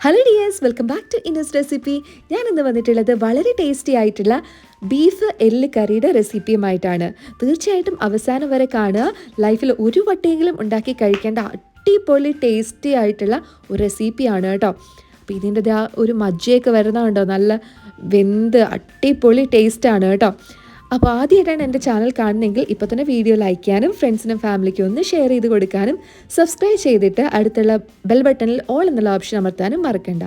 Hello dears, welcome back to ഇന്നസ് recipe. ഞാൻ ഇന്ന് വന്നിട്ടുള്ളത് വളരെ ടേസ്റ്റി ആയിട്ടുള്ള ബീഫ് എല്ല് കറിയുടെ റെസിപ്പിയുമായിട്ടാണ്. തീർച്ചയായിട്ടും അവസാനം വരെ കാണുക. ലൈഫിൽ ഒരു വട്ടയെങ്കിലും ഉണ്ടാക്കി കഴിക്കേണ്ട അടിപൊളി ടേസ്റ്റി ആയിട്ടുള്ള ഒരു റെസിപ്പിയാണ് കേട്ടോ. അപ്പോൾ ഇതിൻ്റെ ആ ഒരു മജ്ജയൊക്കെ വരുന്നതുണ്ടോ, നല്ല വെന്ത് അടിപൊളി ടേസ്റ്റാണ് കേട്ടോ. അപ്പോൾ ആദ്യമായിട്ടാണ് എൻ്റെ ചാനൽ കാണുന്നതെങ്കിൽ ഇപ്പോൾ തന്നെ വീഡിയോ ലൈക്ക് ചെയ്യാനും ഫ്രണ്ട്സിനും ഫാമിലിക്കും ഒന്ന് ഷെയർ ചെയ്ത് കൊടുക്കാനും സബ്സ്ക്രൈബ് ചെയ്തിട്ട് അടുത്തുള്ള ബെൽ ബട്ടണിൽ ഓൾ എന്നുള്ള ഓപ്ഷൻ അമർത്താനും മറക്കണ്ട.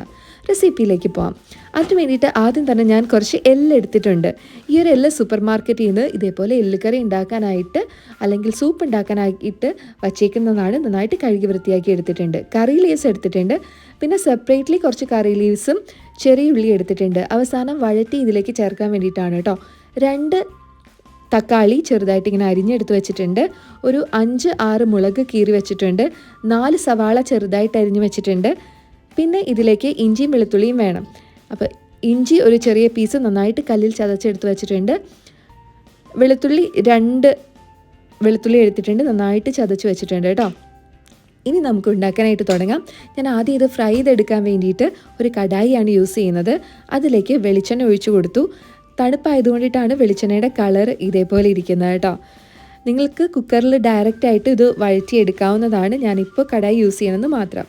റെസിപ്പിയിലേക്ക് പോകാം. അതിന് വേണ്ടിയിട്ട് ആദ്യം തന്നെ ഞാൻ കുറച്ച് എല്ല് എടുത്തിട്ടുണ്ട്. ഈ ഒരു എല്ല് സൂപ്പർ മാർക്കറ്റിൽ നിന്ന് ഇതേപോലെ എല്ലുകറി ഉണ്ടാക്കാനായിട്ട് അല്ലെങ്കിൽ സൂപ്പ് ഉണ്ടാക്കാനായിട്ട് വച്ചേക്കുന്നതാണ്. നന്നായിട്ട് കഴുകി വൃത്തിയാക്കി എടുത്തിട്ടുണ്ട്. കറി ലീവ്സ് എടുത്തിട്ടുണ്ട്. പിന്നെ സെപ്പറേറ്റ്ലി കുറച്ച് കറി ലീവ്സും ചെറിയ ഉള്ളി എടുത്തിട്ടുണ്ട്. അവസാനം വഴറ്റി ഇതിലേക്ക് ചേർക്കാൻ വേണ്ടിയിട്ടാണ് കേട്ടോ. 2 തക്കാളി ചെറുതായിട്ട് ഇങ്ങനെ അരിഞ്ഞെടുത്ത് വെച്ചിട്ടുണ്ട്. ഒരു 5-6 മുളക് കീറി വെച്ചിട്ടുണ്ട്. 4 സവാള ചെറുതായിട്ട് അരിഞ്ഞ് വെച്ചിട്ടുണ്ട്. പിന്നെ ഇതിലേക്ക് ഇഞ്ചിയും വെളുത്തുള്ളിയും വേണം. അപ്പോൾ ഇഞ്ചി ഒരു ചെറിയ പീസ് നന്നായിട്ട് കല്ലിൽ ചതച്ചെടുത്ത് വെച്ചിട്ടുണ്ട്. വെളുത്തുള്ളി 2 വെളുത്തുള്ളി എടുത്തിട്ടുണ്ട്, നന്നായിട്ട് ചതച്ച് വെച്ചിട്ടുണ്ട് കേട്ടോ. ഇനി നമുക്ക് ഉണ്ടാക്കാനായിട്ട് തുടങ്ങാം. ഞാൻ ആദ്യം ഇത് ഫ്രൈ ചെയ്തെടുക്കാൻ വേണ്ടിയിട്ട് ഒരു കടായിയാണ് യൂസ് ചെയ്യുന്നത്. അതിലേക്ക് വെളിച്ചെണ്ണ ഒഴിച്ചു കൊടുത്തു. തണുപ്പായതുകൊണ്ടിട്ടാണ് വെളിച്ചെണ്ണയുടെ കളർ ഇതേപോലെ ഇരിക്കുന്നത് കേട്ടോ. നിങ്ങൾക്ക് കുക്കറിൽ ഡയറക്റ്റായിട്ട് ഇത് വഴറ്റിയെടുക്കാവുന്നതാണ്. ഞാനിപ്പോൾ കടായി യൂസ് ചെയ്യണമെന്ന് മാത്രം.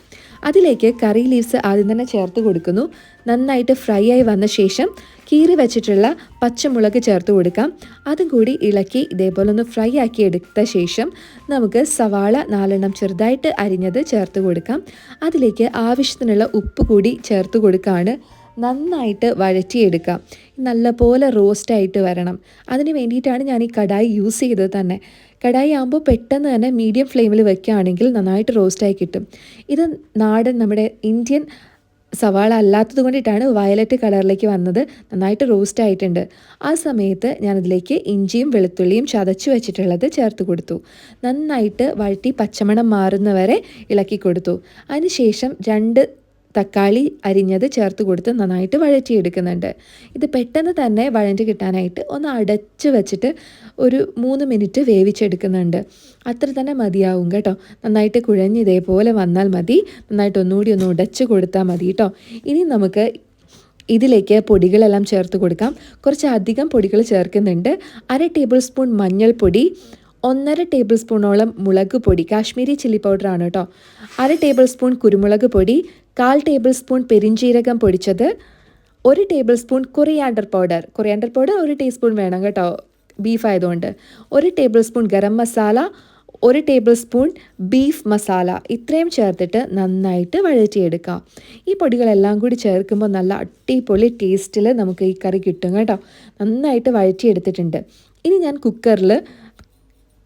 അതിലേക്ക് കറി ലീവ്സ് ആദ്യം തന്നെ ചേർത്ത് കൊടുക്കുന്നു. നന്നായിട്ട് ഫ്രൈ ആയി വന്ന ശേഷം കീറി വെച്ചിട്ടുള്ള പച്ചമുളക് ചേർത്ത് കൊടുക്കാം. അതും കൂടി ഇളക്കി ഇതേപോലെ ഒന്ന് ഫ്രൈ ആക്കി എടുത്ത ശേഷം നമുക്ക് സവാള 4 ചെറുതായിട്ട് അരിഞ്ഞത് ചേർത്ത് കൊടുക്കാം. അതിലേക്ക് ആവശ്യത്തിനുള്ള ഉപ്പ് കൂടി ചേർത്ത് കൊടുക്കുകയാണ്. നന്നായിട്ട് വഴറ്റിയെടുക്കാം. നല്ലപോലെ റോസ്റ്റായിട്ട് വരണം. അതിന് വേണ്ടിയിട്ടാണ് ഞാൻ ഈ കടായി യൂസ് ചെയ്തത് തന്നെ. കടായി ആകുമ്പോൾ പെട്ടെന്ന് തന്നെ മീഡിയം ഫ്ലെയിമിൽ വെക്കുകയാണെങ്കിൽ നന്നായിട്ട് റോസ്റ്റായി കിട്ടും. ഇത് നാടൻ നമ്മുടെ ഇന്ത്യൻ സവാള അല്ലാത്തത് കൊണ്ടിട്ടാണ് വയലറ്റ് കളറിലേക്ക് വന്നത്. നന്നായിട്ട് റോസ്റ്റ് ആയിട്ടുണ്ട്. ആ സമയത്ത് ഞാനതിലേക്ക് ഇഞ്ചിയും വെളുത്തുള്ളിയും ചതച്ചു വെച്ചിട്ടുള്ളത് ചേർത്ത് കൊടുത്തു. നന്നായിട്ട് വഴറ്റി പച്ചമണം മാറുന്നവരെ ഇളക്കി കൊടുത്തു. അതിനുശേഷം 2 തക്കാളി അരിഞ്ഞത് ചേർത്ത് കൊടുത്ത് നന്നായിട്ട് വഴറ്റിയെടുക്കുന്നുണ്ട്. ഇത് പെട്ടെന്ന് തന്നെ വഴറ്റി കിട്ടാനായിട്ട് ഒന്ന് അടച്ച് വെച്ചിട്ട് ഒരു 3 മിനിറ്റ് വേവിച്ചെടുക്കുന്നുണ്ട്. അത്ര തന്നെ മതിയാവും കേട്ടോ. നന്നായിട്ട് കുഴഞ്ഞ് ഇതേപോലെ വന്നാൽ മതി. നന്നായിട്ട് ഒന്നുകൂടി ഒന്ന് ഉടച്ച് കൊടുത്താൽ മതി കേട്ടോ. ഇനി നമുക്ക് ഇതിലേക്ക് പൊടികളെല്ലാം ചേർത്ത് കൊടുക്കാം. കുറച്ച് അധികം പൊടികൾ ചേർക്കുന്നുണ്ട്. 1/2 ടേബിൾ സ്പൂൺ മഞ്ഞൾപ്പൊടി, 1.5 ടേബിൾ സ്പൂണോളം മുളക് പൊടി, കാശ്മീരി ചില്ലി പൗഡറാണ് കേട്ടോ. 1/2 ടേബിൾ സ്പൂൺ കുരുമുളക് പൊടി, 1/4 ടേബിൾ സ്പൂൺ പെരിഞ്ജീരകം പൊടിച്ചത്, 1 table spoon coriander powder 1 teaspoon വേണം കേട്ടോ, ബീഫ് ആയതുകൊണ്ട്. 1 table spoon garam masala, 1 table spoon beef masala. ഇത്രയും ചേർത്തിട്ട് നന്നായിട്ട് വഴറ്റിയെടുക്കാം. ഈ പൊടികളെല്ലാം കൂടി ചേർക്കുമ്പോൾ നല്ല അടിപൊളി ടേസ്റ്റിൽ നമുക്ക് ഈ കറി കിട്ടും കേട്ടോ. നന്നായിട്ട് വഴറ്റിയെടുത്തിട്ടുണ്ട്. ഇനി ഞാൻ കുക്കറിൽ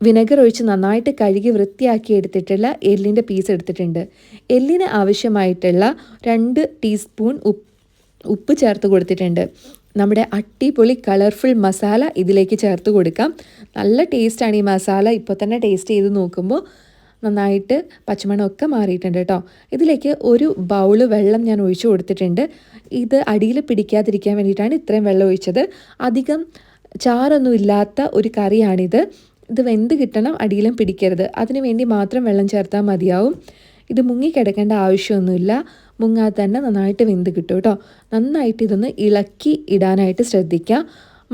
വിനെഗർ ഒഴിച്ച് നന്നായിട്ട് കഴുകി വൃത്തിയാക്കി എടുത്തിട്ടുള്ള എല്ലിൻ്റെ പീസ് എടുത്തിട്ടുണ്ട്. എല്ലിന് ആവശ്യമായിട്ടുള്ള 2 ടീസ്പൂൺ ഉപ്പ് ചേർത്ത് കൊടുത്തിട്ടുണ്ട്. നമ്മുടെ അടിപൊളി കളർഫുൾ മസാല ഇതിലേക്ക് ചേർത്ത് കൊടുക്കാം. നല്ല ടേസ്റ്റാണ് ഈ മസാല. ഇപ്പോൾ തന്നെ ടേസ്റ്റ് ചെയ്ത് നോക്കുമ്പോൾ നന്നായിട്ട് പച്ചമണമൊക്കെ മാറിയിട്ടുണ്ട് കേട്ടോ. ഇതിലേക്ക് ഒരു ബൗള് വെള്ളം ഞാൻ ഒഴിച്ചു കൊടുത്തിട്ടുണ്ട്. ഇത് അടിയിൽ പിടിക്കാതിരിക്കാൻ വേണ്ടിയിട്ടാണ് ഇത്രയും വെള്ളം ഒഴിച്ചത്. അധികം ചാറൊന്നും ഇല്ലാത്ത ഒരു കറിയാണിത്. ഇത് വെന്ത് കിട്ടണം, അടിയിലും പിടിക്കരുത്. അതിന് വേണ്ടി മാത്രം വെള്ളം ചേർത്താൽ മതിയാവും. ഇത് മുങ്ങിക്കിടക്കേണ്ട ആവശ്യമൊന്നുമില്ല. മുങ്ങാതെ തന്നെ നന്നായിട്ട് വെന്ത് കിട്ടും കേട്ടോ. നന്നായിട്ട് ഇതൊന്ന് ഇളക്കി ഇടാനായിട്ട് ശ്രദ്ധിക്കുക.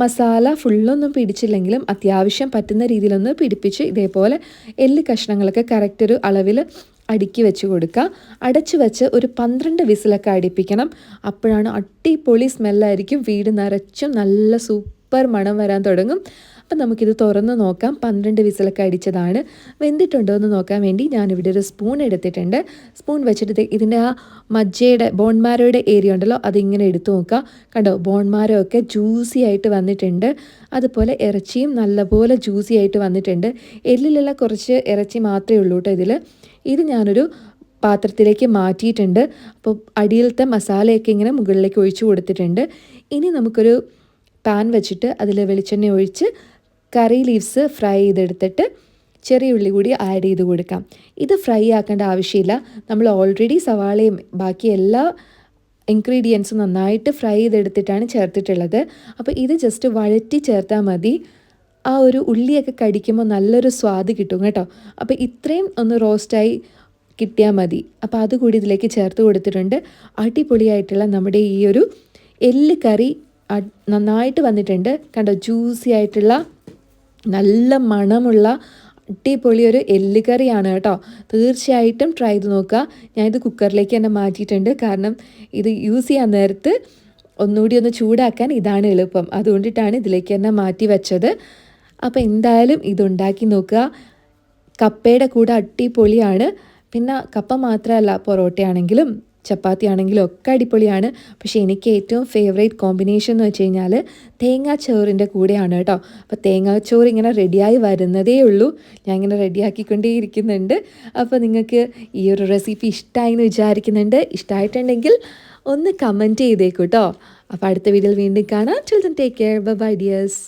മസാല ഫുള്ളൊന്നും പിടിച്ചില്ലെങ്കിലും അത്യാവശ്യം പറ്റുന്ന രീതിയിലൊന്ന് പിടിപ്പിച്ച് ഇതേപോലെ എല്ല് കഷ്ണങ്ങളൊക്കെ കറക്റ്റ് ഒരു അളവിൽ അടുക്കി വെച്ച് കൊടുക്കുക. അടച്ചു വെച്ച് ഒരു 12 വിസിലൊക്കെ അടുപ്പിക്കണം. അപ്പോഴാണ് അടിപൊളി സ്മെല്ലായിരിക്കും. വീട് നിറച്ചും നല്ല സൂപ്പർ മണം വരാൻ തുടങ്ങും. അപ്പം നമുക്കിത് തുറന്ന് നോക്കാം. 12 വിസിലൊക്കെ അടിച്ചതാണ്. വെന്തിട്ടുണ്ടോ എന്ന് നോക്കാൻ വേണ്ടി ഞാനിവിടെ ഒരു സ്പൂൺ എടുത്തിട്ടുണ്ട്. സ്പൂൺ വെച്ചിട്ട് ഇതിൻ്റെ ആ മജ്ജയുടെ ബോൺമാരോയുടെ ഏരിയ ഉണ്ടല്ലോ, അതിങ്ങനെ എടുത്തു നോക്കുക. കണ്ടോ, ബോൺമാരൊക്കെ ജ്യൂസി ആയിട്ട് വന്നിട്ടുണ്ട്. അതുപോലെ ഇറച്ചിയും നല്ലപോലെ ജ്യൂസി ആയിട്ട് വന്നിട്ടുണ്ട്. എല്ലിലുള്ള കുറച്ച് ഇറച്ചി മാത്രമേ ഉള്ളൂ കേട്ടോ ഇത് ഞാനൊരു പാത്രത്തിലേക്ക് മാറ്റിയിട്ടുണ്ട്. അപ്പോൾ അടിയിലത്തെ മസാലയൊക്കെ ഇങ്ങനെ മുകളിലേക്ക് ഒഴിച്ചു കൊടുത്തിട്ടുണ്ട്. ഇനി നമുക്കൊരു പാൻ വെച്ചിട്ട് അതിൽ വെളിച്ചെണ്ണ ഒഴിച്ച് കറി ലീവ്സ് ഫ്രൈ ചെയ്തെടുത്തിട്ട് ചെറിയ ഉള്ളി കൂടി ആഡ് ചെയ്ത് കൊടുക്കാം. ഇത് ഫ്രൈ ആക്കേണ്ട ആവശ്യമില്ല. നമ്മൾ ഓൾറെഡി സവാളയും ബാക്കി എല്ലാ ഇൻഗ്രീഡിയൻസും നന്നായിട്ട് ഫ്രൈ ചെയ്തെടുത്തിട്ടാണ് ചേർത്തിട്ടുള്ളത്. അപ്പോൾ ഇത് ജസ്റ്റ് വഴറ്റി ചേർത്താൽ മതി. ആ ഒരു ഉള്ളിയൊക്കെ കടിക്കുമ്പോൾ നല്ലൊരു സ്വാദ് കിട്ടും കേട്ടോ. അപ്പോൾ ഇത്രയും ഒന്ന് റോസ്റ്റായി കിട്ടിയാൽ മതി. അപ്പോൾ അതുകൂടി ഇതിലേക്ക് ചേർത്ത് കൊടുത്തിട്ടുണ്ട്. അടിപൊളിയായിട്ടുള്ള നമ്മുടെ ഈ ഒരു എല്ല് കറി നന്നായിട്ട് വന്നിട്ടുണ്ട്. കണ്ടോ, ജ്യൂസി ആയിട്ടുള്ള നല്ല മണമുള്ള അടിപൊളി ഒരു എല്ല് കറിയാണ് കേട്ടോ. തീർച്ചയായിട്ടും ട്രൈ ചെയ്ത് നോക്കുക. ഞാനിത് കുക്കറിലേക്ക് തന്നെ മാറ്റിയിട്ടുണ്ട്. കാരണം ഇത് യൂസ് ചെയ്യാൻ നേരത്ത് ഒന്നുകൂടി ഒന്ന് ചൂടാക്കാൻ ഇതാണ് എളുപ്പം. അതുകൊണ്ടിട്ടാണ് ഇതിലേക്ക് തന്നെ മാറ്റി വെച്ചത്. അപ്പോൾ എന്തായാലും ഇതുണ്ടാക്കി നോക്കുക. കപ്പയുടെ കൂടെ അടിപൊളിയാണ്. പിന്നെ കപ്പ മാത്രമല്ല, പൊറോട്ടയാണെങ്കിലും ചപ്പാത്തി ആണെങ്കിലും ഒക്കെ അടിപൊളിയാണ്. പക്ഷേ എനിക്ക് ഏറ്റവും ഫേവറേറ്റ് കോമ്പിനേഷൻ എന്ന് വെച്ച് കഴിഞ്ഞാൽ തേങ്ങാച്ചോറിൻ്റെ കൂടെയാണ് കേട്ടോ. അപ്പോൾ തേങ്ങാച്ചോറ് ഇങ്ങനെ റെഡിയായി വരുന്നതേ ഉള്ളൂ. ഞാൻ ഇങ്ങനെ റെഡിയാക്കിക്കൊണ്ടേ ഇരിക്കുന്നുണ്ട്. അപ്പോൾ നിങ്ങൾക്ക് ഈ ഒരു റെസിപ്പി ഇഷ്ടമായി എന്ന് വിചാരിക്കുന്നുണ്ട്. ഇഷ്ടമായിട്ടുണ്ടെങ്കിൽ ഒന്ന് കമൻറ്റ് ചെയ്തേക്കൂ കേട്ടോ. അപ്പോൾ അടുത്ത വീഡിയോയിൽ വീണ്ടും കാണാം. Children take care. Bye dears.